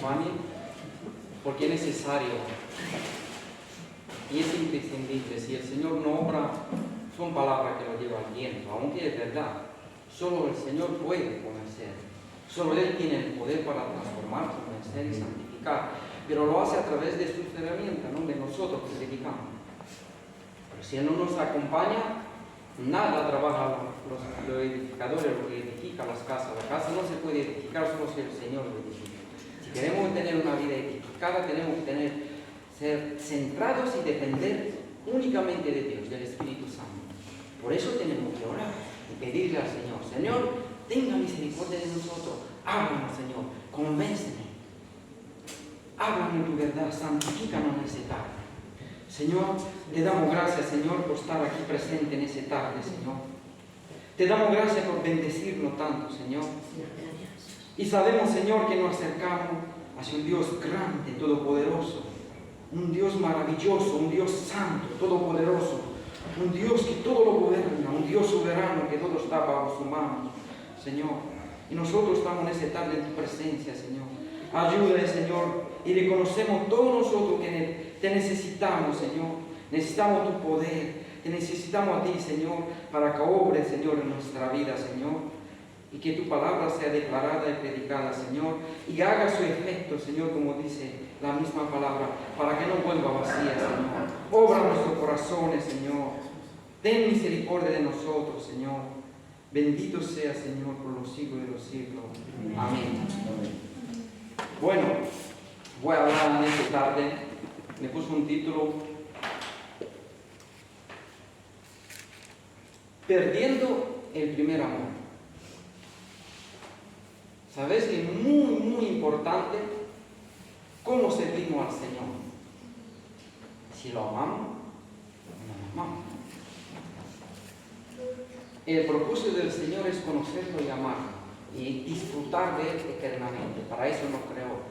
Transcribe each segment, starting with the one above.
acompañe, porque es necesario y es imprescindible. Si el Señor no obra, son palabras que lo llevan al viento, aunque es verdad. Solo el Señor puede convencer. Solo Él tiene el poder para transformar, convencer y santificar. Pero lo hace a través de sus herramientas, no de nosotros que dedicamos. Pero si Él no nos acompaña, nada trabaja los edificadores, lo que edifica las casas. La casa no se puede edificar solo si el Señor lo edifica. Si queremos tener una vida edificada, tenemos que ser centrados y depender únicamente de Dios, del Espíritu Santo. Por eso tenemos que orar y pedirle al Señor: Señor, tenga misericordia de nosotros. Háblanos, Señor, convénceme. Háblanos tu verdad, santifícanos en ese tarde. Señor, te damos gracias, Señor, por estar aquí presente en ese tarde, Señor. Te damos gracias por bendecirnos tanto, Señor. Y sabemos, Señor, que nos acercamos hacia un Dios grande, todopoderoso, un Dios maravilloso, un Dios santo, todopoderoso, un Dios que todo lo gobierna, un Dios soberano que todo está bajo su mano, Señor. Y nosotros estamos en ese tarde en tu presencia, Señor. Ayúdame, Señor, y reconocemos todos nosotros que te necesitamos, Señor. Necesitamos tu poder, te necesitamos a ti, Señor, para que obres, Señor, en nuestra vida, Señor. Y que tu palabra sea declarada y predicada, Señor, y haga su efecto, Señor, como dice la misma palabra, para que no vuelva vacía, Señor. Obra nuestros corazones, Señor. Ten misericordia de nosotros, Señor. Bendito sea, Señor, por los siglos de los siglos. Amén. Bueno, voy a hablar en esta tarde. Le puse un título: Perdiendo el primer amor. ¿Sabes que es muy importante cómo servimos al Señor? Si lo amamos o no lo amamos. El propósito del Señor es conocerlo y amarlo y disfrutar de Él eternamente. Para eso nos creó.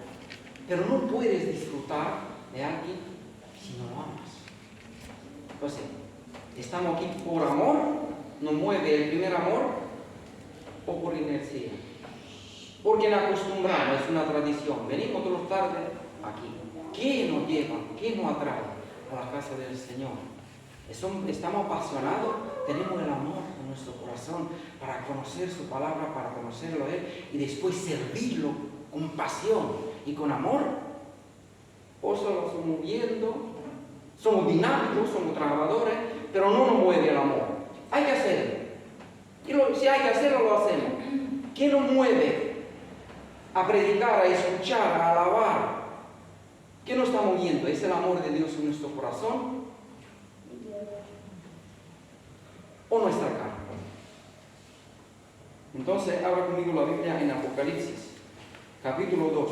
Pero no puedes disfrutar de alguien si no lo amas. Entonces, estamos aquí por amor, nos mueve el primer amor, o por inercia. Porque nos acostumbramos, es una tradición. Venimos todas las tardes aquí. ¿Qué nos lleva? ¿Qué nos atrae a la casa del Señor? Estamos apasionados, tenemos el amor en nuestro corazón para conocer su palabra, para conocerlo a Él y después servirlo con pasión y con amor. O solo somos viendo, somos dinámicos, somos trabajadores, pero no nos mueve el amor. Hay que hacerlo. Y si hay que hacerlo, lo hacemos. ¿Qué nos mueve a predicar, a escuchar, a alabar? ¿Qué nos está moviendo? ¿Es el amor de Dios en nuestro corazón? ¿O nuestra carne? Entonces, abra conmigo la Biblia en Apocalipsis, capítulo 2.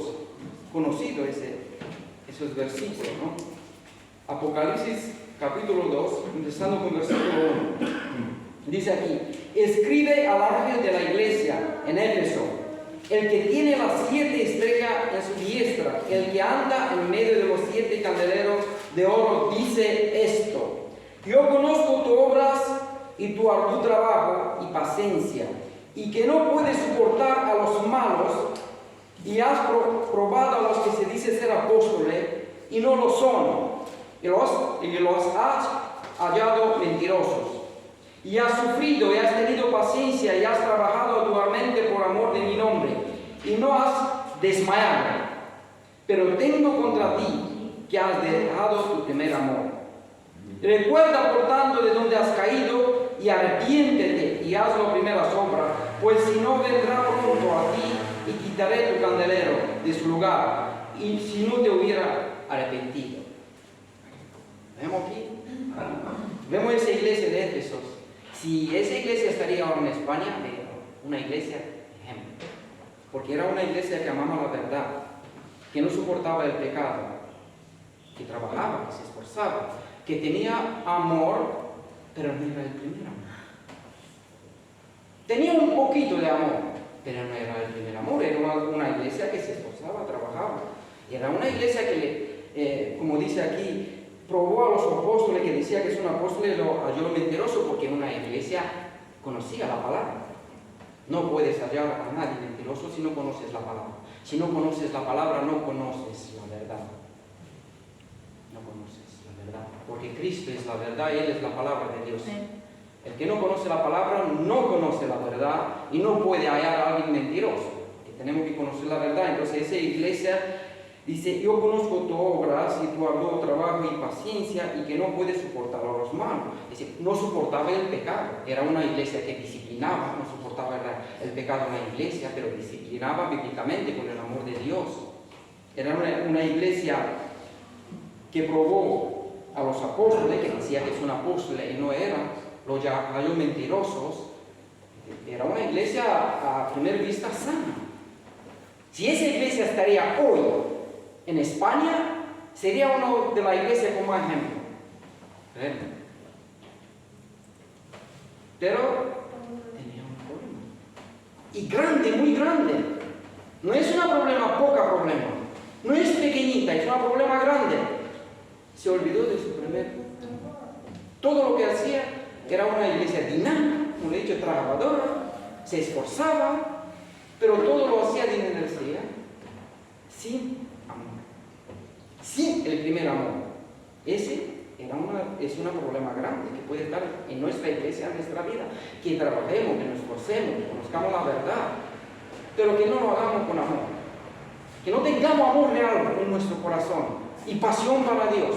Conocido esos versículos, ¿no? Apocalipsis, capítulo 2, empezando con versículo 1. Dice aquí: escribe al ángel de la iglesia en Éfeso, el que tiene las 7 estrellas en su diestra, el que anda en medio de los 7 candeleros de oro, dice esto: yo conozco tus obras y tu arduo trabajo y paciencia, y que no puedes soportar a los malos, y has probado a los que se dice ser apóstoles y no lo son, y los has hallado mentirosos. Y has sufrido y has tenido paciencia y has trabajado arduamente por amor de mi nombre, y no has desmayado. Pero tengo contra ti que has dejado tu primer amor. Recuerda, por tanto, de donde has caído y arrepiéntete y haz la primera obra, pues si no, vendrá pronto a ti y quitaré tu candelero de su lugar, y si no te hubiera arrepentido. ¿Vemos aquí? Vemos esa iglesia de Éfeso. Si esa iglesia estaría ahora en España, una iglesia, ejemplo, porque era una iglesia que amaba la verdad, que no soportaba el pecado, que trabajaba, que se esforzaba, que tenía amor, pero no era el primer amor. Tenía un poquito de amor, pero no era el primer amor. Era una iglesia que se esforzaba, trabajaba. Era una iglesia que, como dice aquí, probó a los apóstoles, que decía que es un apóstol, y lo halló mentiroso, porque una iglesia conocía la palabra. No puedes hallar a nadie mentiroso si no conoces la palabra. Si no conoces la palabra, no conoces la verdad. No conoces la verdad. Porque Cristo es la verdad, Él es la palabra de Dios. El que no conoce la palabra no conoce la verdad y no puede hallar a alguien mentiroso. Que tenemos que conocer la verdad. Entonces esa iglesia dice, yo conozco tus obras y tu arduo trabajo y paciencia y que no puedes soportar a los malos. Es decir, no soportaba el pecado. Era una iglesia que disciplinaba, no soportaba el pecado en la iglesia, pero disciplinaba bíblicamente con el amor de Dios. Era una iglesia que probó a los apóstoles, que decía que son apóstoles y no eran, los halló mentirosos. Era una iglesia a primera vista sana. Si esa iglesia estaría hoy en España, sería uno de la iglesia como ejemplo. Pero tenía un problema. Y grande, muy grande. No es un problema, poca problema. No es pequeñita, es un problema grande. Se olvidó de su primer. Todo lo que hacía era una iglesia dinámica, una iglesia trabajadora, se esforzaba, pero todo lo hacía de energía, sin amor. Sin el primer amor. Ese es un problema grande que puede estar en nuestra iglesia, en nuestra vida. Que trabajemos, que nos esforcemos, que conozcamos la verdad, pero que no lo hagamos con amor. Que no tengamos amor real en nuestro corazón y pasión para Dios.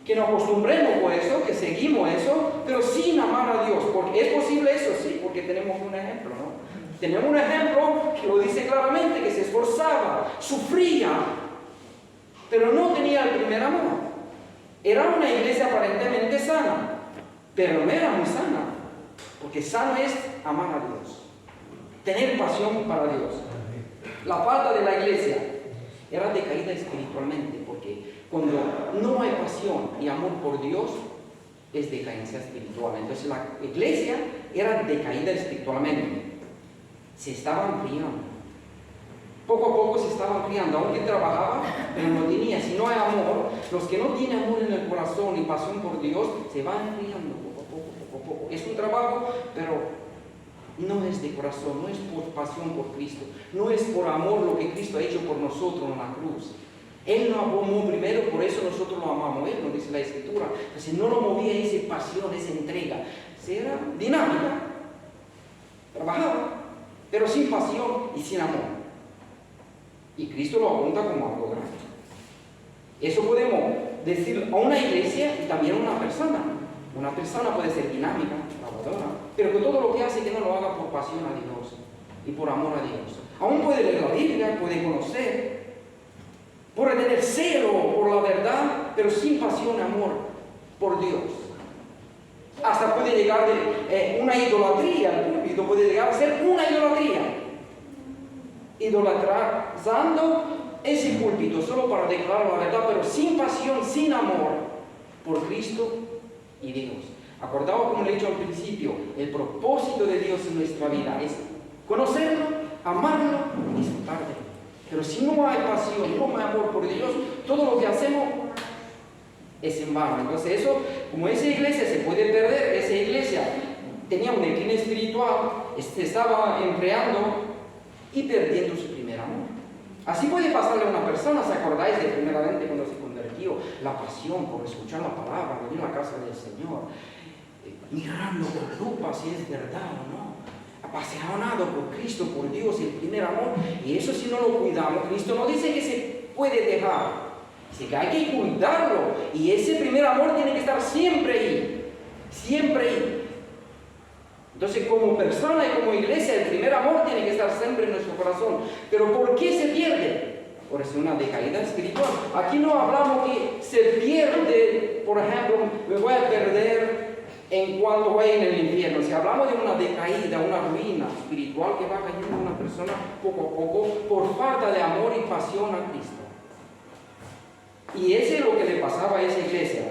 Que nos acostumbremos por eso, que seguimos eso, pero sin amar a Dios. Porque es posible eso, sí, porque tenemos un ejemplo, ¿no? Tenemos un ejemplo que lo dice claramente, que se esforzaba, sufría, pero no tenía el primer amor. Era una iglesia aparentemente sana, pero no era muy sana, porque sano es amar a Dios, tener pasión para Dios. La falta de la iglesia era decaída espiritualmente, porque cuando no hay pasión y amor por Dios, es decadencia espiritual. Entonces la iglesia era decaída espiritualmente. Se estaba enfriando. Poco a poco se estaba enfriando, aunque trabajaba, pero no tenía. Si no hay amor, los que no tienen amor en el corazón y pasión por Dios, se van enfriando poco a poco. Es un trabajo, pero no es de corazón, no es por pasión por Cristo, no es por amor lo que Cristo ha hecho por nosotros en la cruz. Él nos amó primero, por eso nosotros lo amamos. Él nos dice la Escritura. Entonces no lo movía esa pasión, esa entrega. Era dinámica, trabajaba, pero sin pasión y sin amor. Y Cristo lo apunta como algo grande. Eso podemos decir a una iglesia y también a una persona. Una persona puede ser dinámica, trabajadora, pero que todo lo que hace que no lo haga por pasión a Dios y por amor a Dios. Aún puede leer la Biblia, puede conocer, puede tener celo por la verdad, pero sin pasión y amor por Dios. Hasta puede llegar de una idolatría, el púlpito puede llegar a ser una idolatría. Idolatrando ese púlpito solo para declarar la verdad, pero sin pasión, sin amor por Cristo y Dios. Acordaos, como le he dicho al principio, el propósito de Dios en nuestra vida es conocerlo, amarlo y disfrutar de él. Pero si no hay pasión, no hay amor por Dios, todo lo que hacemos es en vano. Entonces eso, como esa iglesia se puede perder, esa iglesia tenía un decline espiritual, se estaba enfriando y perdiendo su primer amor. Así puede pasarle a una persona. ¿Se acordáis de primeramente cuando se convirtió? La pasión por escuchar la palabra, venir a la casa del Señor, mirando con lupa si es verdad o no, apasionado por Cristo, por Dios, el primer amor. Y eso, si no lo cuidamos, Cristo no dice que se puede dejar, dice que hay que cuidarlo, y ese primer amor tiene que estar siempre ahí, siempre ahí. Entonces, como persona y como iglesia, el primer amor tiene que estar siempre en nuestro corazón. Pero ¿por qué se pierde? Por eso una decaída espiritual. Aquí no hablamos que se pierde, por ejemplo, me voy a perder en cuanto voy en el infierno. Si hablamos de una decaída, una ruina espiritual que va cayendo una persona poco a poco por falta de amor y pasión a Cristo. Y eso es lo que le pasaba a esa iglesia.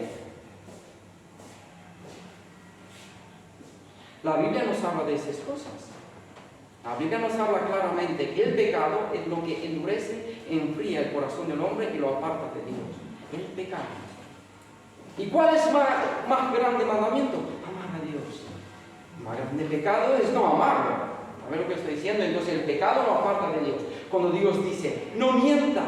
La Biblia nos habla de esas cosas. La Biblia nos habla claramente que el pecado es lo que endurece, enfría el corazón del hombre y lo aparta de Dios. El pecado. ¿Y cuál es más grande mandamiento? Amar a Dios. Más grande pecado es no amarlo. ¿A ver lo que estoy diciendo? Entonces el pecado no aparta de Dios. Cuando Dios dice, no mienta,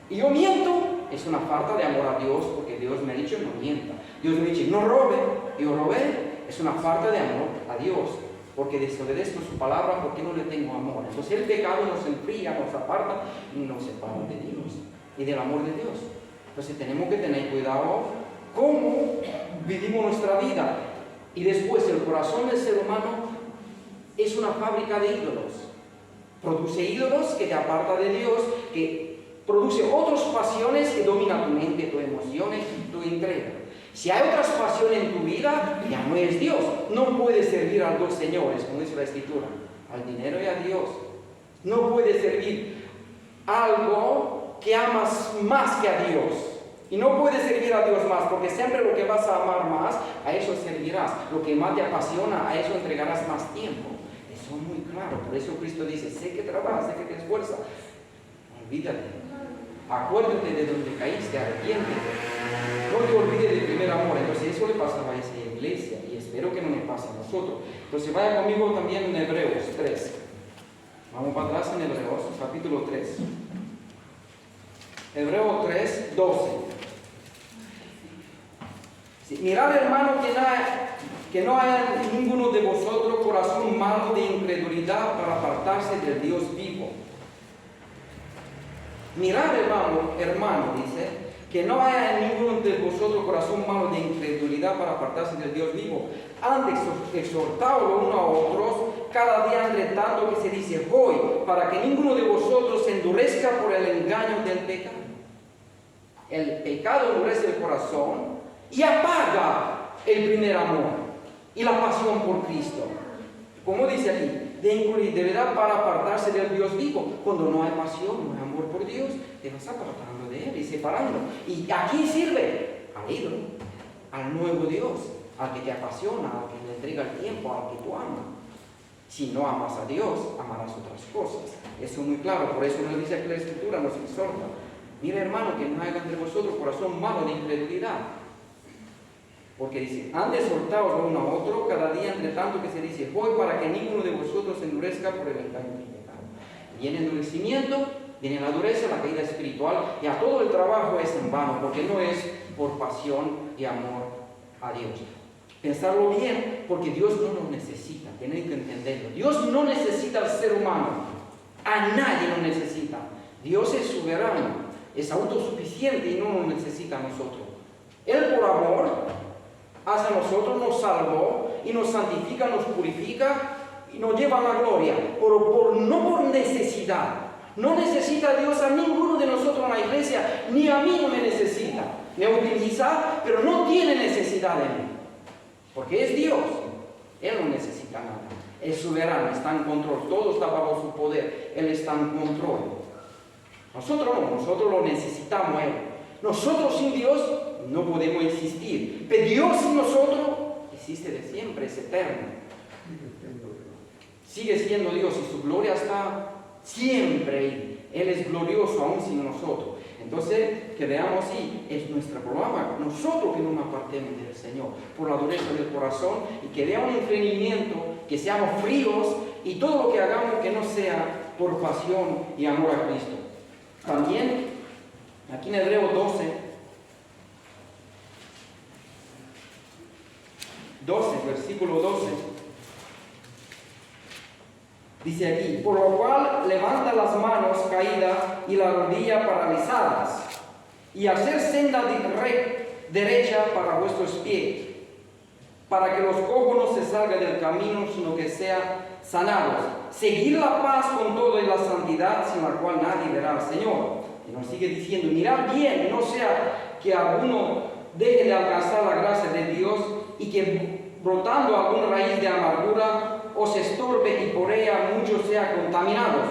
y yo miento, es una falta de amor a Dios, porque Dios me ha dicho, no mienta. Dios me ha dicho, no robe, y yo robé, es una falta de amor a Dios, porque desobedezco su palabra, porque no le tengo amor. Entonces el pecado nos enfría, nos aparta y nos separa de Dios y del amor de Dios. Entonces tenemos que tener cuidado cómo vivimos nuestra vida. Y después el corazón del ser humano es una fábrica de ídolos. Produce ídolos que te aparta de Dios, que produce otras pasiones que dominan tu mente, tus emociones, tu entrega. Si hay otras pasiones en tu vida, ya no es Dios. No puedes servir a dos señores, como dice la Escritura, al dinero y a Dios. No puedes servir algo que amas más que a Dios. Y no puedes servir a Dios más, porque siempre lo que vas a amar más, a eso servirás. Lo que más te apasiona, a eso entregarás más tiempo. Eso es muy claro. Por eso Cristo dice, sé que trabajas, sé que te esfuerzas. Olvídate. Acuérdate de donde caíste, arrepiéntete. No te olvides del primer amor. Entonces eso le pasaba a esa iglesia y espero que no me pase a nosotros. Entonces vaya conmigo también en Hebreos 3. Vamos para atrás en Hebreos, capítulo 3. Hebreos 3, 12. Mirad, hermano, que no haya ninguno de vosotros corazón malo de incredulidad para apartarse del Dios vivo. Mirad, hermano, dice, que no haya en ninguno de vosotros corazón malo de incredulidad para apartarse del Dios vivo. Antes exhortaos unos a otros, cada día entre tanto que se dice hoy, para que ninguno de vosotros se endurezca por el engaño del pecado. El pecado endurece el corazón y apaga el primer amor y la pasión por Cristo. Como dice aquí, de incredulidad para apartarse del Dios vivo. Cuando no hay pasión, no hay amor por Dios, te vas apartando de Él y separando. ¿Y a quién sirve? Al ídolo, al nuevo Dios, al que te apasiona, al que le entrega el tiempo, al que tú amas. Si no amas a Dios, amarás otras cosas. Eso es muy claro, por eso nos dice que la Escritura nos exhorta. Mira, hermano, que no haya entre vosotros corazón malo de incredulidad. Porque dice, han de exhortaos uno a otro cada día, entre tanto que se dice hoy, para que ninguno de vosotros se endurezca por el engaño del pecado. Viene el endurecimiento, viene la dureza, la caída espiritual, y a todo el trabajo es en vano, porque no es por pasión y amor a Dios. Pensarlo bien, porque Dios no nos necesita, tienen que entenderlo. Dios no necesita al ser humano, a nadie lo necesita. Dios es soberano, es autosuficiente y no nos necesita a nosotros. Él por amor hacia nosotros nos salvó y nos santifica, nos purifica y nos lleva a la gloria, pero no por necesidad. No necesita Dios a ninguno de nosotros en la iglesia, ni a mí no me necesita. Me utiliza, pero no tiene necesidad de mí, porque es Dios. Él no necesita nada. Es soberano, está en control, todo está bajo su poder. Él está en control. Nosotros no, nosotros lo necesitamos a Él. Nosotros sin Dios no podemos existir, pero Dios sin nosotros existe de siempre, es eterno. Sigue siendo Dios y su gloria está siempre ahí. Él es glorioso aún sin nosotros. Entonces, que veamos así, es nuestro programa, nosotros que no nos apartemos del Señor por la dureza del corazón y que veamos un enfriamiento, que seamos fríos y todo lo que hagamos que no sea por pasión y amor a Cristo. También, aquí en Hebreos 12, versículo 12, dice aquí, por lo cual levanta las manos caídas y las rodillas paralizadas, y hacer senda derecha para vuestros pies, para que los cojos no se salgan del camino, sino que sean sanados. Seguir la paz con todo y la santidad, sin la cual nadie verá al Señor. Y nos sigue diciendo, mirad bien, no sea que alguno deje de alcanzar la gracia de Dios y que brotando alguna raíz de amargura os estorbe y por ella muchos sean contaminados.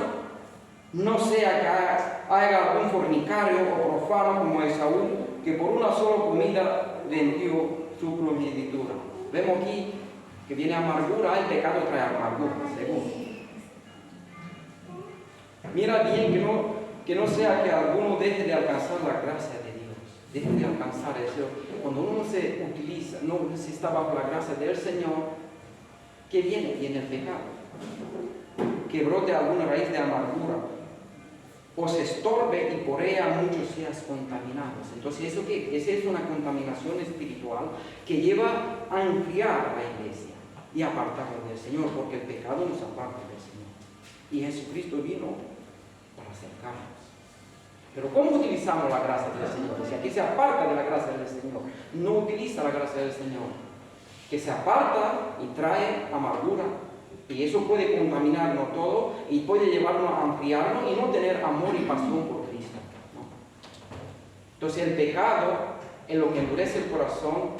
No sea que haga algún fornicario o profano como Esaú, que por una sola comida vendió su primogenitura. Vemos aquí que viene amargura, el pecado trae amargura, según. Mira bien que no sea que alguno deje de alcanzar la gracia de Dios, deje de alcanzar eso. Cuando uno se utiliza, no se está bajo la gracia del Señor, ¿qué viene? Viene el pecado. que brote alguna raíz de amargura, os estorbe y por ella muchos seas contaminados. Entonces, ¿eso qué? Esa es una contaminación espiritual que lleva a enfriar a la iglesia y apartarla del Señor, porque el pecado nos aparta del Señor. Y Jesucristo vino para acercarnos. Pero ¿cómo utilizamos la gracia del Señor? Si aquí se aparta de la gracia del Señor, no utiliza la gracia del Señor, que se aparta y trae amargura, y eso puede contaminarnos todo y puede llevarnos a enfriarnos y no tener amor y pasión por Cristo, ¿no? Entonces el pecado es lo que endurece el corazón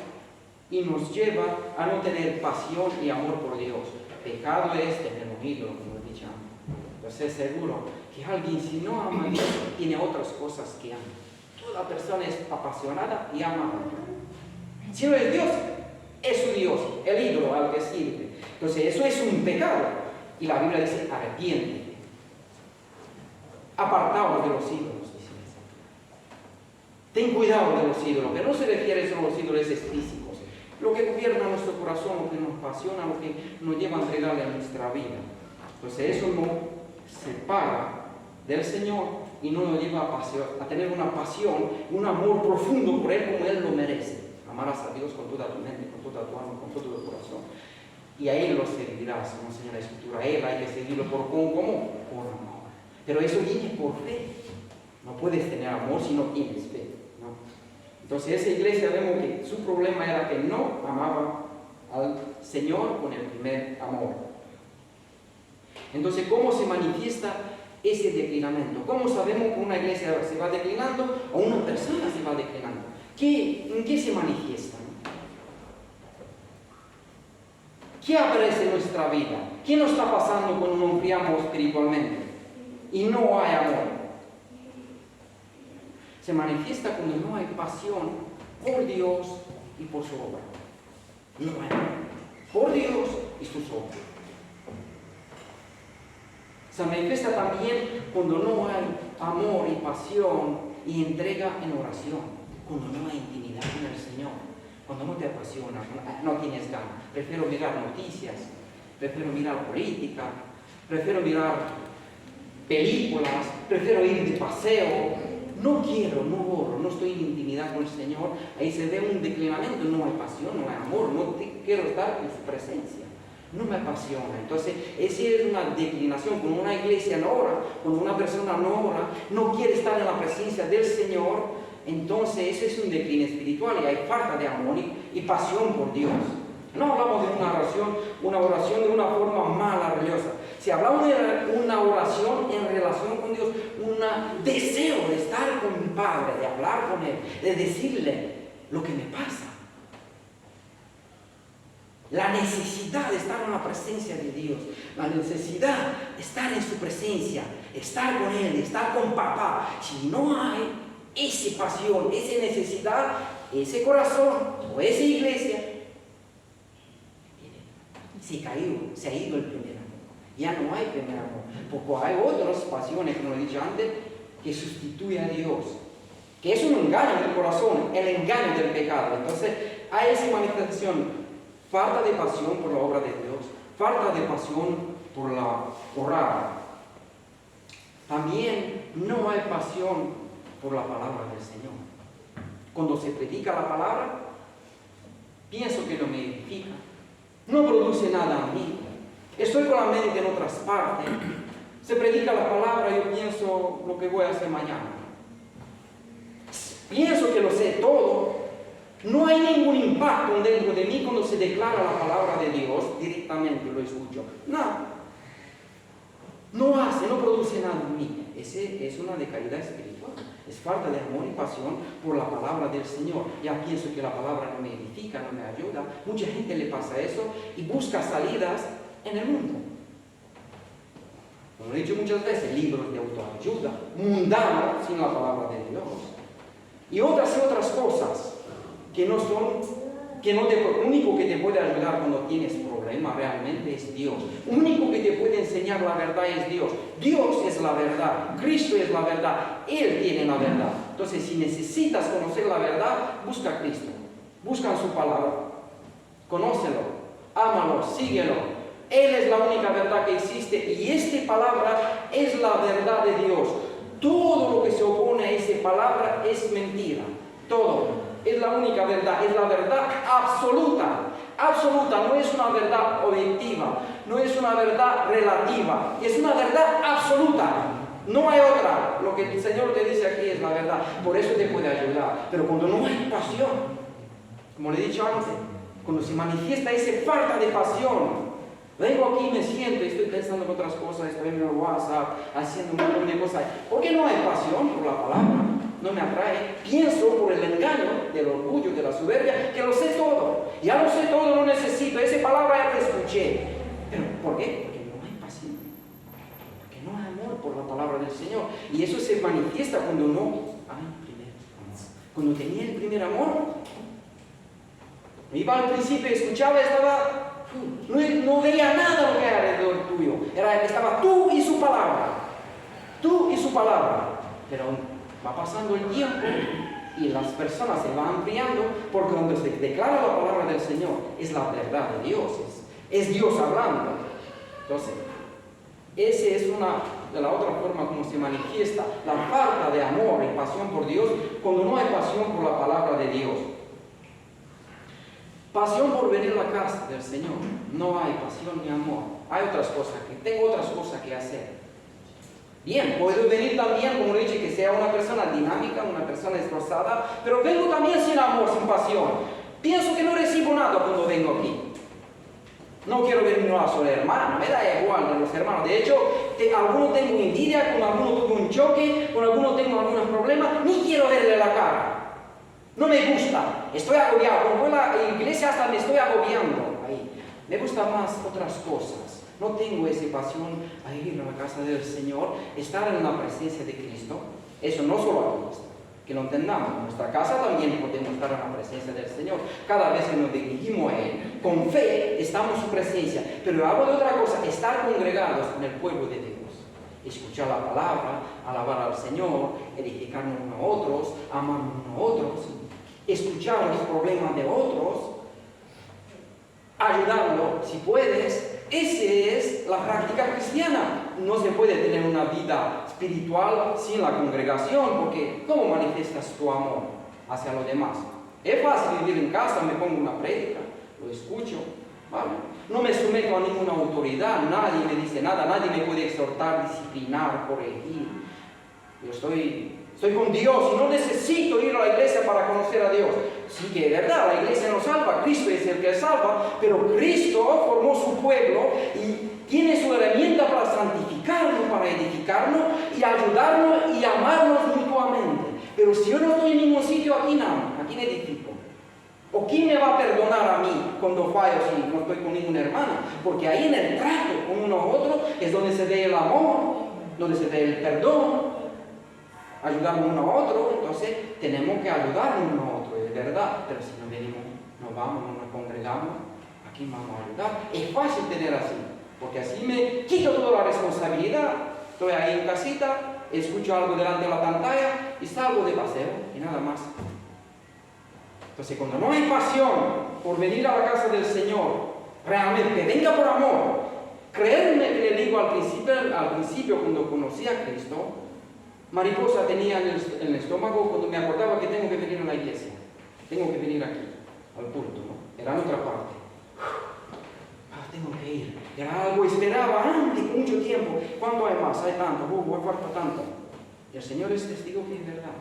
y nos lleva a no tener pasión y amor por Dios. Pecado es tener un ídolo, como he dicho antes. Entonces seguro que alguien, si no ama a Dios, tiene otras cosas que ama. Toda persona es apasionada y ama a Dios. Si no es Dios, es su Dios, el ídolo al que sirve. Entonces eso es un pecado. Y la Biblia dice, arrepiéntete. Apartaos de los ídolos, dice el Señor. Ten cuidado de los ídolos, pero no se refiere solo a los ídolos físicos. Lo que gobierna nuestro corazón, lo que nos apasiona, lo que nos lleva a entregarle a nuestra vida. Entonces eso nos separa del Señor y no nos lleva a tener una pasión, un amor profundo por Él como Él lo merece. Amarás a Dios con toda tu mente, con toda tu alma, con todo tu corazón. Y a Él lo servirás, como enseña la Escritura. A Él hay que servirlo por amor. Pero eso viene por fe. No puedes tener amor si no tienes fe, ¿no? Entonces esa iglesia vemos que su problema era que no amaba al Señor con el primer amor. Entonces, ¿cómo se manifiesta ese declinamiento? ¿Cómo sabemos que una iglesia se va declinando o una persona se va declinando? ¿En qué se manifiesta? ¿Qué aparece en nuestra vida? ¿Qué nos está pasando cuando nos enfriamos espiritualmente y no hay amor? Se manifiesta cuando no hay pasión por Dios y por su obra. No hay amor por Dios y sus obras. Se manifiesta también cuando no hay amor y pasión y entrega en oración. Cuando no hay intimidad con el Señor, cuando no te apasiona, no tienes ganas. Prefiero mirar noticias, prefiero mirar política, prefiero mirar películas, prefiero ir de paseo. No quiero, no oro, no estoy en intimidad con el Señor. Ahí se ve un declinamiento, no hay pasión, no hay amor, no quiero estar en su presencia. No me apasiona. Entonces, esa es una declinación. Cuando una iglesia no ora, cuando una persona no ora, no quiere estar en la presencia del Señor, entonces eso es un decline espiritual y hay falta de amor y pasión por Dios. No hablamos de una oración de una forma maravillosa. Si hablamos de una oración en relación con Dios, un deseo de estar con mi Padre, de hablar con Él, de decirle lo que me pasa. La necesidad de estar en la presencia de Dios, la necesidad de estar en su presencia, estar con Él, estar con papá. Si no hay esa pasión, esa necesidad, ese corazón o esa iglesia, se ha ido el primer amor. Ya no hay primer amor, porque hay otras pasiones, como he dicho antes, que sustituyen a Dios, que es un engaño del corazón, el engaño del pecado. Entonces hay esa manifestación. Falta de pasión por la obra de Dios, falta de pasión por la orar. También no hay pasión por la palabra del Señor. Cuando se predica la palabra, pienso que no me edifica, no produce nada a mí. Estoy con la mente en otras partes. Se predica la palabra y yo pienso lo que voy a hacer mañana. Pienso que lo sé todo. No hay ningún impacto dentro de mí cuando se declara la palabra de Dios, directamente lo escucho. Nada. No produce nada en mí. Ese es una decaída espiritual. Es falta de amor y pasión por la palabra del Señor. Ya pienso que la palabra no me edifica, no me ayuda. Mucha gente le pasa eso y busca salidas en el mundo. Como he dicho muchas veces, libros de autoayuda, mundanos sin la palabra de Dios. Y otras cosas que no son, lo único que te puede ayudar cuando tienes problemas realmente es Dios. Lo único que te puede enseñar la verdad es Dios. Dios es la verdad, Cristo es la verdad, Él tiene la verdad. Entonces, si necesitas conocer la verdad, busca a Cristo, busca su palabra, conócelo, ámalo, síguelo. Él es la única verdad que existe y esta palabra es la verdad de Dios. Todo lo que se opone a esa palabra es mentira. Todo. Es la única verdad, es la verdad absoluta. Absoluta, no es una verdad objetiva, no es una verdad relativa, es una verdad absoluta. No hay otra. Lo que el Señor te dice aquí es la verdad. Por eso te puede ayudar. Pero cuando no hay pasión, como le he dicho antes, cuando se manifiesta esa falta de pasión, vengo aquí y me siento y estoy pensando en otras cosas, estoy en el WhatsApp, haciendo un montón de cosas. ¿Por qué no hay pasión por la palabra? No me atrae. Pienso por el engaño, del orgullo, de la soberbia, que lo sé todo. Ya lo sé todo, no necesito. Esa palabra ya la escuché. ¿Pero por qué? Porque no hay pasión. Porque no hay amor por la palabra del Señor. Y eso se manifiesta cuando no hay primer amor. Cuando tenía el primer amor, iba al principio, escuchaba, estaba... No veía nada lo que era alrededor tuyo. Estaba tú y su palabra. Tú y su palabra. Pero va pasando el tiempo y las personas se van ampliando porque cuando se declara la palabra del Señor es la verdad de Dios. Es Dios hablando. Entonces, esa es una de la otra forma como se manifiesta la falta de amor y pasión por Dios cuando no hay pasión por la palabra de Dios. Pasión por venir a la casa del Señor. No hay pasión ni amor. Hay otras cosas tengo otras cosas que hacer. Bien, puedo venir también, como le dije, que sea una persona dinámica, una persona esforzada, pero vengo también sin amor, sin pasión. Pienso que no recibo nada cuando vengo aquí. No quiero ver una sola hermana, me da igual de los hermanos. De hecho, algunos tengo envidia, con algunos tuve un choque, con algunos tengo algunos problemas, ni quiero verle la cara. No me gusta, estoy agobiado. Como la iglesia hasta me estoy agobiando ahí. Me gustan más otras cosas. No tengo esa pasión a ir a la casa del Señor, estar en la presencia de Cristo. Eso no solo aquí, que lo entendamos. En nuestra casa también podemos estar en la presencia del Señor. Cada vez que nos dirigimos a Él, con fe estamos en su presencia. Pero hablo de otra cosa, estar congregados en el pueblo de Dios. Escuchar la palabra, alabar al Señor, edificarnos unos a otros, amarnos unos a otros, escuchar los problemas de otros, ayudarlo si puedes. Esa es la práctica cristiana. No se puede tener una vida espiritual sin la congregación, porque ¿cómo manifiestas tu amor hacia los demás? Es fácil vivir en casa, me pongo una prédica, lo escucho, ¿vale? No me someto a ninguna autoridad, nadie me dice nada, nadie me puede exhortar, disciplinar, corregir. Yo estoy con Dios y no necesito ir a la iglesia para conocer a Dios. Sí que es verdad, la iglesia no salva, Cristo es el que salva, pero Cristo formó su pueblo y tiene su herramienta para santificarnos, para edificarnos y ayudarnos y amarnos mutuamente. Pero si yo no estoy en ningún sitio, aquí no edifico. ¿O quién me va a perdonar a mí cuando fallo si no estoy con ninguna hermana? Porque ahí en el trato con uno a otro es donde se ve el amor, donde se ve el perdón, ayudarnos uno a otro. Entonces tenemos que ayudarnos uno a otro, es verdad. Pero si no venimos, no vamos, no nos congregamos, aquí vamos a ayudar. Es fácil tener así, porque así me quito toda la responsabilidad. Estoy ahí en casita, escucho algo delante de la pantalla y salgo de paseo y nada más. Entonces, cuando no hay pasión por venir a la casa del Señor, realmente venga por amor. Creerme que le digo al principio cuando conocí a Cristo, mariposa tenía en el estómago cuando me acordaba que tengo que venir a la iglesia. Tengo que venir aquí, al culto, ¿no? Era en otra parte. Tengo que ir. Era algo, esperaba antes, mucho tiempo. ¿Cuánto hay más? Hay tanto, falta tanto. Y el Señor es testigo que es verdad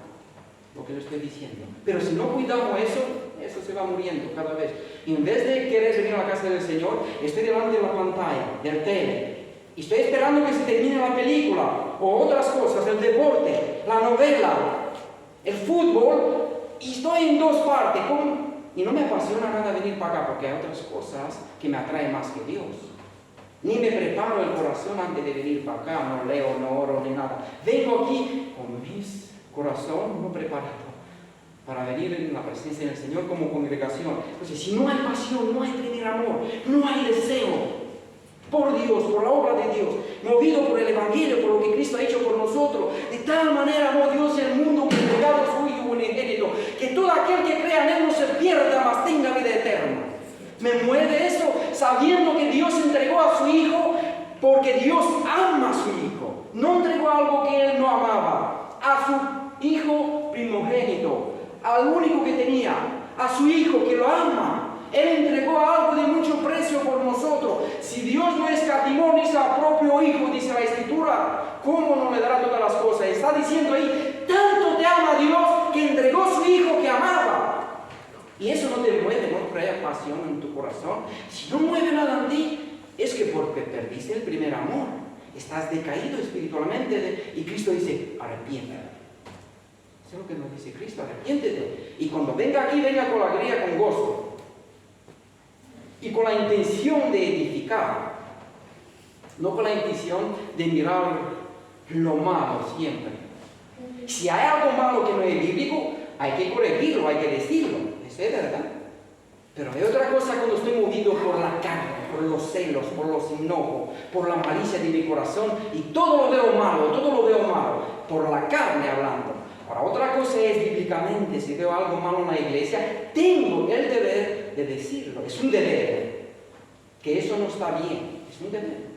lo que le estoy diciendo. Pero si no cuidamos eso se va muriendo cada vez. Y en vez de querer venir a la casa del Señor, estoy delante de la pantalla, del tele, y estoy esperando que se termine la película, o otras cosas, el deporte, la novela, el fútbol, y estoy en dos partes, y no me apasiona nada venir para acá, porque hay otras cosas que me atraen más que Dios. Ni me preparo el corazón antes de venir para acá, no leo, no oro, ni nada. Vengo aquí con mi corazón no preparado para venir en la presencia del Señor como congregación. Entonces, si no hay pasión, no hay primer amor, no hay deseo por Dios, por la obra de Dios, movido por el Evangelio, por lo que Cristo ha hecho por nosotros. De tal manera amó Dios el mundo que entregado su Hijo unigénito, que todo aquel que crea en Él no se pierda, mas tenga vida eterna. ¿Me mueve eso? sabiendo que Dios entregó a su Hijo porque Dios ama a su Hijo. No entregó algo que Él no amaba, a su Hijo primogénito, al único que tenía, a su Hijo que lo ama. Él entregó algo de mucho precio por nosotros. Si Dios no escatimó ni a su propio Hijo, dice la Escritura, ¿cómo no le dará todas las cosas? Está diciendo ahí, tanto te ama Dios que entregó a su Hijo que amaba. Y eso no te mueve, no crea pasión en tu corazón. Si no mueve nada en ti, es que porque perdiste el primer amor. Estás decaído espiritualmente y Cristo dice, arrepiéntete. Eso es lo que nos dice Cristo, arrepiéntete. Y cuando venga aquí, venga con alegría, con gozo. Y con la intención de edificar, no con la intención de mirar lo malo siempre. Si hay algo malo que no es bíblico, hay que corregirlo, hay que decirlo, eso es verdad. Pero hay otra cosa cuando estoy movido por la carne, por los celos, por los enojos, por la malicia de mi corazón, y todo lo veo malo, por la carne hablando. Ahora, otra cosa es bíblicamente, si veo algo malo en la iglesia, tengo el deber de decirlo. Es un deber, que eso no está bien, es un deber.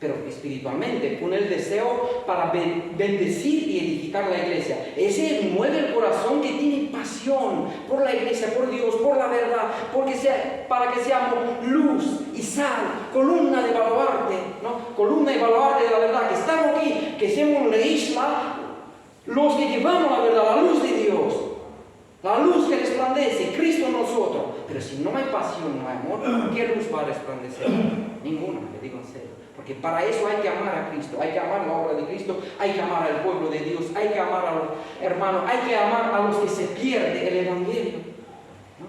Pero espiritualmente, con el deseo para bendecir y edificar la iglesia. Ese mueve el corazón que tiene pasión por la iglesia, por Dios, por la verdad, para que seamos luz y sal, columna de baluarte, ¿no? Columna y baluarte de la verdad, que estamos aquí, que somos la isla, los que llevamos la verdad, la luz de Dios, la luz que resplandece, Cristo en nosotros. Pero si no hay pasión, no hay amor, ¿qué luz va a resplandecer? Ninguna, le digo en serio. Porque para eso hay que amar a Cristo, hay que amar la obra de Cristo, hay que amar al pueblo de Dios, hay que amar a los hermanos, hay que amar a los que se pierde el Evangelio, ¿no?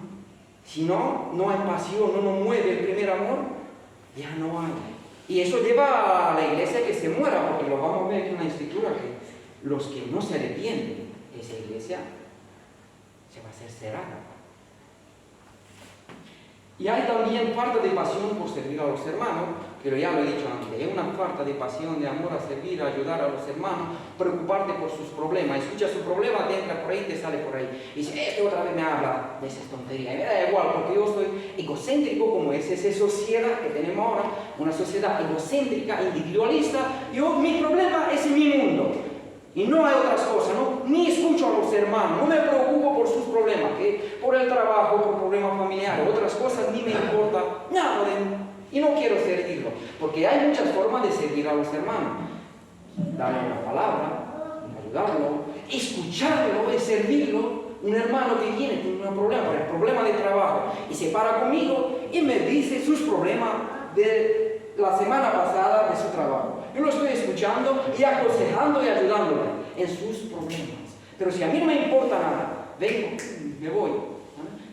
Si no, no hay pasión, no nos mueve el primer amor, ya no hay. Y eso lleva a la iglesia que se muera, porque lo vamos a ver aquí en la Escritura, que los que no se arrepienten, esa iglesia se va a hacer cerrada. Y hay también falta de pasión por servir a los hermanos, pero ya lo he dicho antes, es una falta de pasión, de amor a servir, a ayudar a los hermanos, preocuparte por sus problemas. Escucha su problema, te entra por ahí, te sale por ahí. Y dice, otra vez me habla de esas tonterías. Y me da igual, porque yo soy egocéntrico como es esa sociedad que tenemos ahora, una sociedad egocéntrica, individualista. Mi problema es en mi mundo. Y no hay otras cosas, ¿no? Ni escucho a los hermanos, no me preocupo por sus problemas, que por el trabajo, por problemas familiares, otras cosas ni me importa nada y no quiero servirlo, porque hay muchas formas de servir a los hermanos. Darle una palabra, ayudarlo, escucharlo, servirlo. Un hermano que viene tiene un problema, el problema de trabajo, y se para conmigo y me dice sus problemas de la semana pasada de su trabajo. Yo lo estoy escuchando y aconsejando y ayudándole en sus problemas. Pero si a mí no me importa nada, vengo, me voy, ¿no?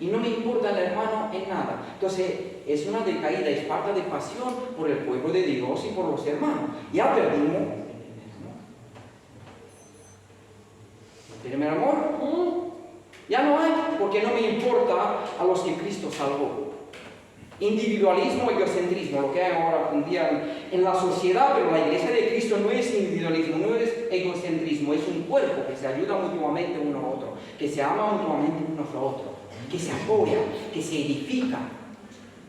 Y no me importa el hermano en nada. Entonces, es una decaída, es falta de pasión por el pueblo de Dios y por los hermanos. Ya perdimos el primer amor. Ya no hay, porque no me importa a los que Cristo salvó. Individualismo, egocentrismo, lo que hay ahora un día en la sociedad, pero la iglesia de Cristo no es individualismo, no es egocentrismo, es un cuerpo que se ayuda mutuamente uno a otro, que se ama mutuamente unos a otros, que se apoya, que se edifica,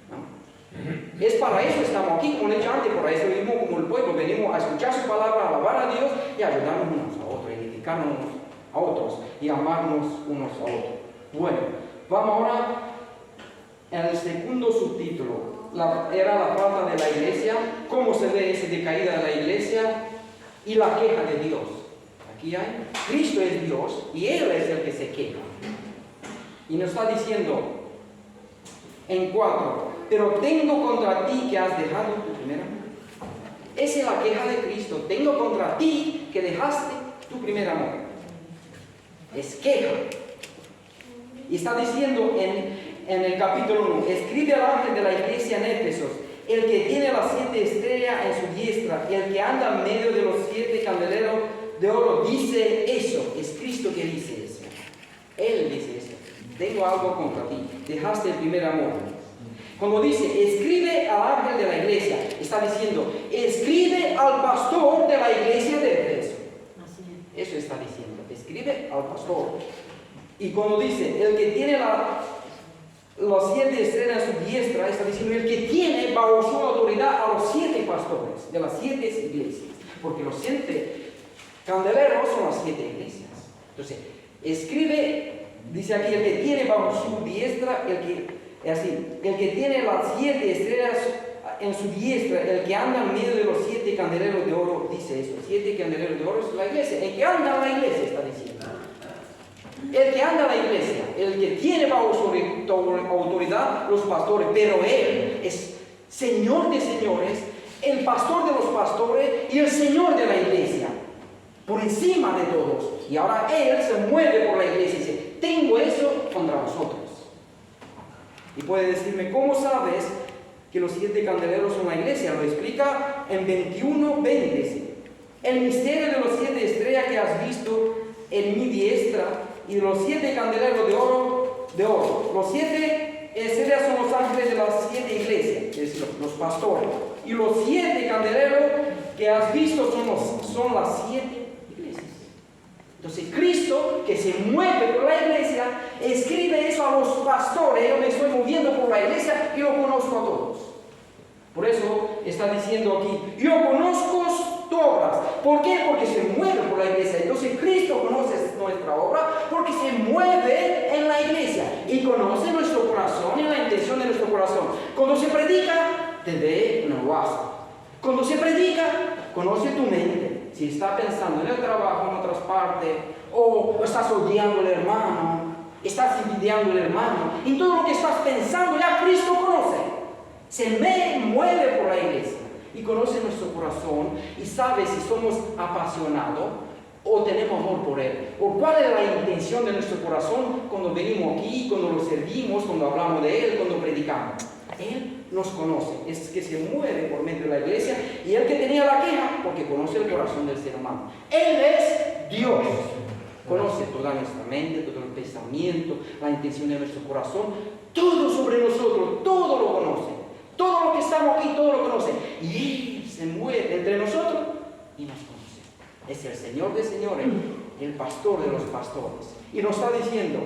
¿no? Es para eso estamos aquí, como he dicho antes, por eso mismo como el pueblo, venimos a escuchar su palabra, a alabar a Dios y a ayudarnos unos a otros, edificarnos unos a otros y amarnos unos a otros. Bueno, vamos ahora al segundo subtítulo. Era la falta de la iglesia, cómo se ve esa decaída de la iglesia y la queja de Dios. Aquí hay, Cristo es Dios y Él es el que se queja. Y nos está diciendo en 4, pero tengo contra ti que has dejado tu primer amor. Esa es la queja de Cristo. Tengo contra ti que dejaste tu primer amor. Es queja. Y está diciendo en el capítulo 1, escribe al ángel de la iglesia en Éfeso, el que tiene las 7 estrellas en su diestra, el que anda en medio de los 7 candeleros de oro, dice eso. Es Cristo que dice eso. Él dice eso. Tengo algo contra ti. Dejaste el primer amor. Cuando dice, escribe al ángel de la iglesia, está diciendo, escribe al pastor de la iglesia de Éfeso. Eso está diciendo. Escribe al pastor. Y cuando dice, el que tiene los 7 estrellas en su diestra, está diciendo el que tiene bajo su autoridad a los 7 pastores de las 7 iglesias. Porque los 7 candeleros son las 7 iglesias. Entonces, escribe, dice aquí, el que tiene bajo su diestra, el que tiene las 7 estrellas en su diestra, el que anda en medio de los 7 candeleros de oro, dice eso. 7 candeleros de oro es la iglesia. El que anda en la iglesia está diciendo. El que anda en la iglesia, el que tiene bajo su autoridad los pastores, pero él es Señor de señores, el pastor de los pastores y el Señor de la iglesia, por encima de todos. Y ahora él se mueve por la iglesia y dice, tengo eso contra vosotros. Y puede decirme, ¿cómo sabes que los 7 candeleros son la iglesia? Lo explica en 21:20. El misterio de los 7 estrellas que has visto en mi diestra y de los 7 candeleros de oro. Los 7 estrellas son los ángeles de las 7 iglesias, es decir, los pastores. Y los 7 candeleros que has visto son las 7 iglesias. Entonces Cristo, que se mueve por la iglesia, escribe eso a los pastores. Yo me estoy moviendo por la iglesia y lo conozco a todos. Por eso está diciendo aquí, yo conozco tus obras. ¿Por qué? Porque se mueve por la iglesia. Entonces Cristo conoce nuestra obra porque se mueve en la iglesia y conoce nuestro corazón y la intención de nuestro corazón. Cuando se predica, te ve en el WhatsApp. Cuando se predica, conoce tu mente. Si está pensando en el trabajo, en otras partes, o estás odiando al hermano, estás envidiando al hermano, en todo lo que estás pensando, ya Cristo conoce. Se mueve por la iglesia y conoce nuestro corazón y sabe si somos apasionados o tenemos amor por Él, o cuál es la intención de nuestro corazón cuando venimos aquí, cuando lo servimos, cuando hablamos de Él, cuando predicamos. Él nos conoce, es que se mueve por medio de la iglesia, y Él que tenía la queja, porque conoce el corazón del ser humano. Él es Dios, conoce toda nuestra mente, todo el pensamiento, la intención de nuestro corazón, todo sobre nosotros, todo lo conoce. Todo lo que estamos aquí, todo lo conoce. Y Él se mueve entre nosotros y nos conoce. Es el Señor de señores, el pastor de los pastores. Y nos está diciendo,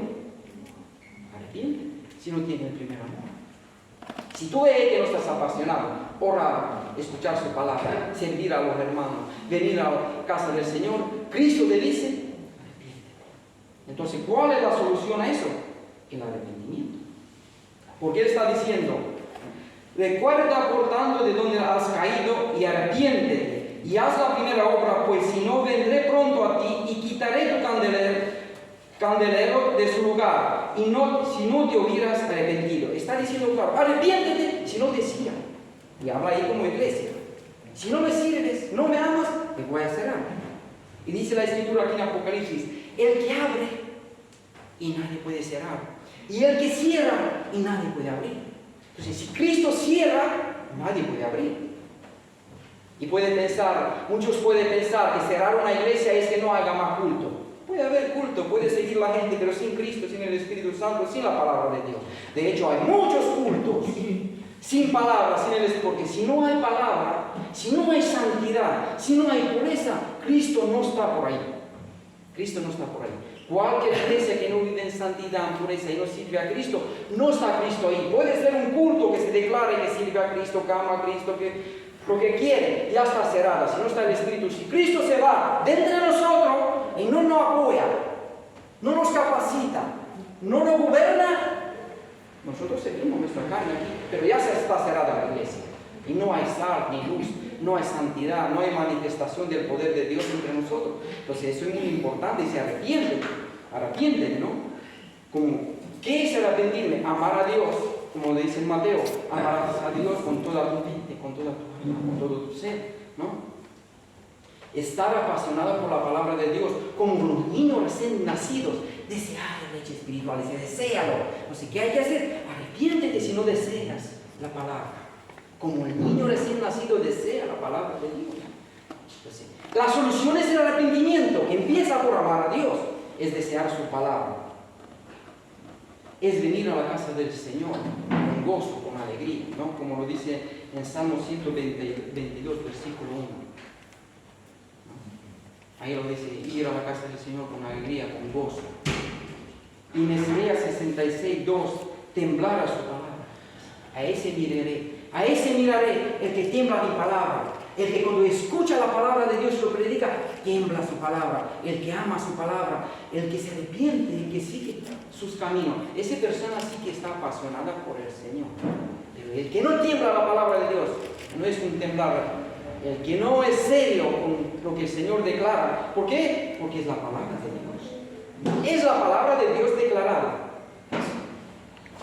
arrepiéntete si no tienes el primer amor. Si tú ves que no estás apasionado, orar, escuchar su palabra, servir a los hermanos, venir a la casa del Señor, Cristo te dice, arrepiéntete. Entonces, ¿cuál es la solución a eso? El arrepentimiento. Porque Él está diciendo, recuerda por tanto de donde has caído y arrepiéntete y haz la primera obra, pues si no vendré pronto a ti y quitaré tu candelero de su lugar y si no te hubieras arrepentido. Está diciendo claro, arrepiéntete si no te sirves. Y habla ahí como iglesia. Si no me sirves, no me amas, te voy a cerrar. Y dice la escritura aquí en Apocalipsis, el que abre y nadie puede cerrar, y el que cierra y nadie puede abrir. Entonces, si Cristo cierra, nadie puede abrir. Y muchos pueden pensar que cerrar una iglesia es que no haga más culto. Puede haber culto, puede seguir la gente, pero sin Cristo, sin el Espíritu Santo, sin la palabra de Dios. De hecho, hay muchos cultos sin palabra, sin el Espíritu, porque si no hay palabra, si no hay santidad, si no hay pureza, Cristo no está por ahí. Cristo no está por ahí. Cualquier iglesia que no vive en santidad, en pureza y no sirve a Cristo, no está Cristo ahí. Puede ser un culto que se declare que sirve a Cristo, que ama a Cristo, que lo que quiere, ya está cerrada. Si no está el Espíritu, si Cristo se va de entre nosotros y no nos apoya, no nos capacita, no nos goberna, nosotros seguimos nuestra carne aquí, pero ya se está cerrada la iglesia. Y no hay sal ni luz, no hay santidad, no hay manifestación del poder de Dios entre nosotros. Entonces eso es muy importante y se arrepiéntete, ¿no? ¿Qué es arrepentirme? Amar a Dios, como le dice en Mateo, amarás a Dios con toda tu mente, con toda tu alma, con todo tu ser, ¿no? Estar apasionado por la palabra de Dios, como los niños recién nacidos, desear la leche espiritual, deséalo. No sé qué hay que hacer, arrepiéntete si no deseas la palabra. Como el niño recién nacido desea la palabra de Dios. Entonces, la solución es el arrepentimiento, que empieza por amar a Dios, es desear su palabra. Es venir a la casa del Señor con gozo, con alegría, ¿no? Como lo dice en Salmo 122, versículo 1. ¿No? Ahí lo dice, ir a la casa del Señor con alegría, con gozo. Y en Isaías 66, 2 temblar a su palabra. A ese miraré, el que tiembla mi palabra. El que cuando escucha la palabra de Dios y lo predica, tiembla su palabra. El que ama su palabra, el que se arrepiente, el que sigue sus caminos. Esa persona sí que está apasionada por el Señor. Pero el que no tiembla la palabra de Dios, no es un temblar. El que no es serio con lo que el Señor declara. ¿Por qué? Porque es la palabra de Dios. Es la palabra de Dios declarada.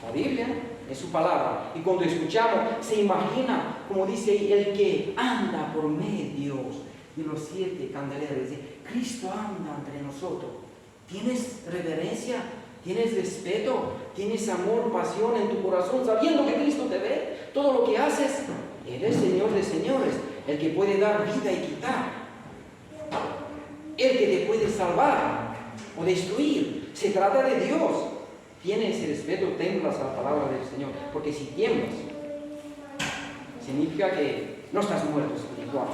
La Biblia es su palabra. Y cuando escuchamos, se imagina, como dice ahí, el que anda por medio de los 7 candeleros. Dice, Cristo anda entre nosotros. ¿Tienes reverencia? ¿Tienes respeto? ¿Tienes amor, pasión en tu corazón? Sabiendo que Cristo te ve, todo lo que haces, Él es Señor de señores. El que puede dar vida y quitar. El que te puede salvar o destruir. Se trata de Dios. Tienes ese respeto, temblas a la palabra del Señor. Porque si tiemblas, significa que no estás muerto espiritual.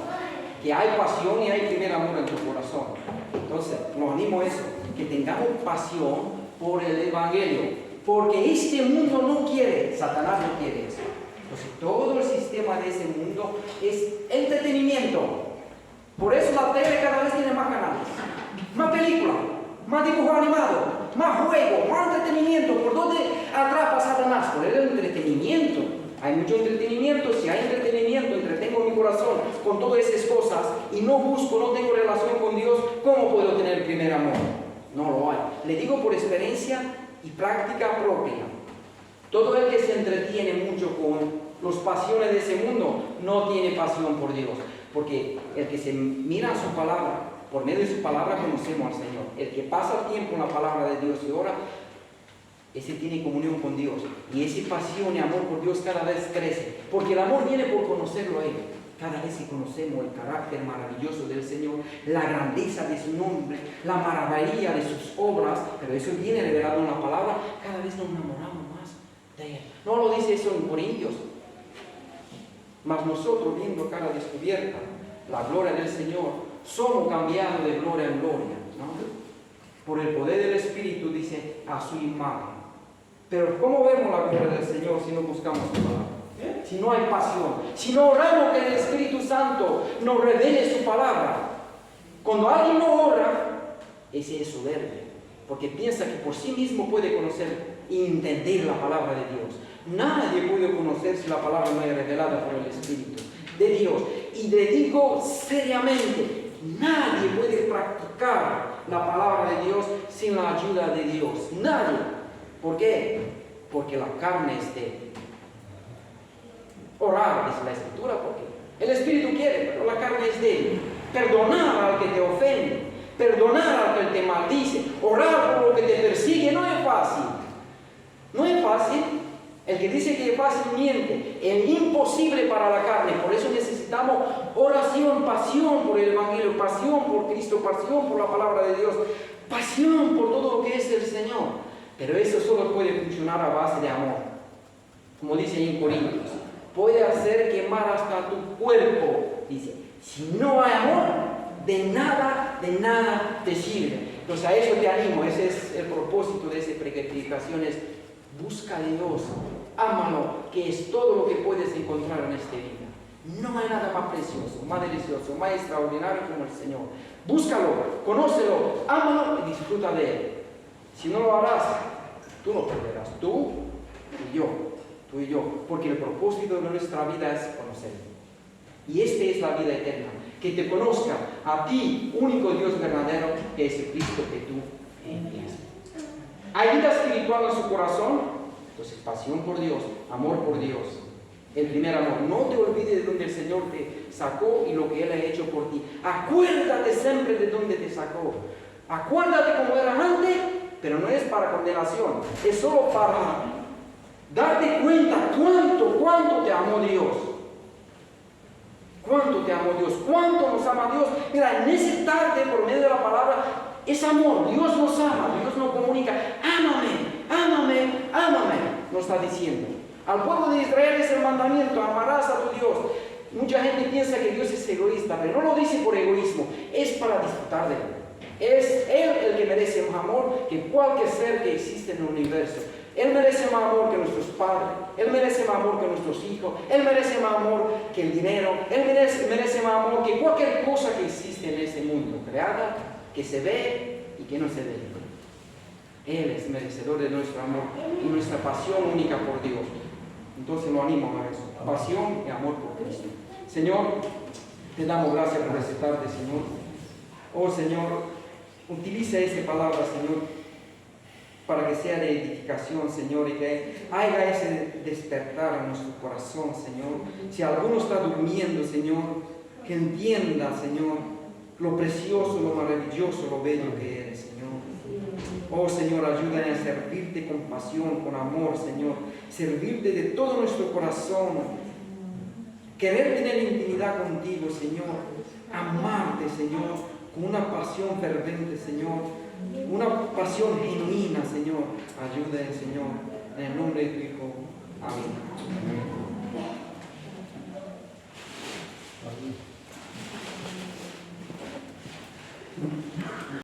Que hay pasión y hay primer amor en tu corazón. Entonces, nos animo a eso. Que tengamos pasión por el Evangelio. Porque este mundo no quiere, Satanás no quiere eso. Entonces, todo el sistema de ese mundo es entretenimiento. Por eso la tele cada vez tiene más canales, más películas, más dibujo animado, más juego, más entretenimiento. ¿Por dónde atrapa Satanás? Por el entretenimiento. Hay mucho entretenimiento. Si hay entretenimiento, entretengo mi corazón con todas esas cosas y no busco, no tengo relación con Dios, ¿cómo puedo tener el primer amor? No lo hay. Le digo por experiencia y práctica propia. Todo el que se entretiene mucho con las pasiones de ese mundo no tiene pasión por Dios. Porque el que se mira a su palabra, por medio de su palabra conocemos al Señor. El que pasa tiempo en la palabra de Dios y ora, ese tiene comunión con Dios. Y esa pasión y amor por Dios cada vez crece. Porque el amor viene por conocerlo a Él. Cada vez que conocemos el carácter maravilloso del Señor, la grandeza de su nombre, la maravilla de sus obras, pero eso viene revelado en la palabra, cada vez nos enamoramos más de Él. No lo dice eso en Corintios. Mas nosotros, viendo cara descubierta la gloria del Señor, somos cambiados de gloria en gloria, ¿no? Por el poder del Espíritu, dice, a su imagen. Pero ¿cómo vemos la gloria del Señor si no buscamos su palabra? Si no hay pasión, si no oramos que el Espíritu Santo nos revele su palabra. Cuando alguien no ora, ese es soberbio, porque piensa que por sí mismo puede conocer y entender la palabra de Dios. Nadie puede conocer si la palabra no es revelada por el Espíritu de Dios. Y le digo seriamente, nadie puede practicar la palabra de Dios sin la ayuda de Dios. Nadie. ¿Por qué? Porque la carne es débil. Orar, dice la Escritura, porque el Espíritu quiere, pero la carne es débil. Perdonar al que te ofende, perdonar al que te maldice, orar por lo que te persigue, no es fácil. No es fácil. El que dice que es fácil miente. Es imposible para la carne. Por eso necesitamos oración, pasión por el Evangelio, pasión por Cristo, pasión por la palabra de Dios, pasión por todo lo que es el Señor. Pero eso solo puede funcionar a base de amor. Como dice ahí en Corintios, puede hacer quemar hasta tu cuerpo. Dice, si no hay amor, de nada te sirve. Entonces a eso te animo. Ese es el propósito de esa predicación. Busca a Dios, ámalo, que es todo lo que puedes encontrar en este vida. No hay nada más precioso, más delicioso, más extraordinario como el Señor. Búscalo, conócelo, ámalo y disfruta de Él. Si no lo harás, tú lo perderás, tú y yo, porque el propósito de nuestra vida es conocerlo. Y esta es la vida eterna, que te conozca a ti, único Dios verdadero, que es el Cristo que tú envías. ¿Hay vida espiritual en su corazón? Entonces, pasión por Dios, amor por Dios. El primer amor. No te olvides de donde el Señor te sacó y lo que Él ha hecho por ti. Acuérdate siempre de donde te sacó. Acuérdate como eras antes, pero no es para condenación. Es solo para darte cuenta cuánto te amó Dios. Cuánto te amó Dios. Cuánto nos ama Dios. Mira, en ese tarde, por medio de la palabra, es amor. Dios nos ama. Dios nos comunica. Ámame, ámame, ámame. Nos está diciendo. Al pueblo de Israel es el mandamiento. Amarás a tu Dios. Mucha gente piensa que Dios es egoísta, pero no lo dice por egoísmo. Es para disfrutar de Él. Es Él el que merece más amor que cualquier ser que existe en el universo. Él merece más amor que nuestros padres, Él merece más amor que nuestros hijos, Él merece más amor que el dinero, Él merece más amor que cualquier cosa que existe en este mundo, creada, que se ve y que no se ve. Él es merecedor de nuestro amor y nuestra pasión única por Dios. Entonces lo animo a eso, pasión y amor por Cristo. Señor, te damos gracias por esta tarde, Señor. Oh Señor, utiliza esa palabra, Señor, para que sea de edificación, Señor, y que haga ese despertar en nuestro corazón, Señor. Si alguno está durmiendo, Señor, que entienda, Señor, lo precioso, lo maravilloso, lo bello que eres, Señor. Oh Señor, ayúdame a servirte con pasión, con amor, Señor. Servirte de todo nuestro corazón. Querer tener intimidad contigo, Señor. Amarte, Señor, con una pasión fervente, Señor. Una pasión genuina, Señor. Ayúdame, Señor. En el nombre de tu Hijo. Amén.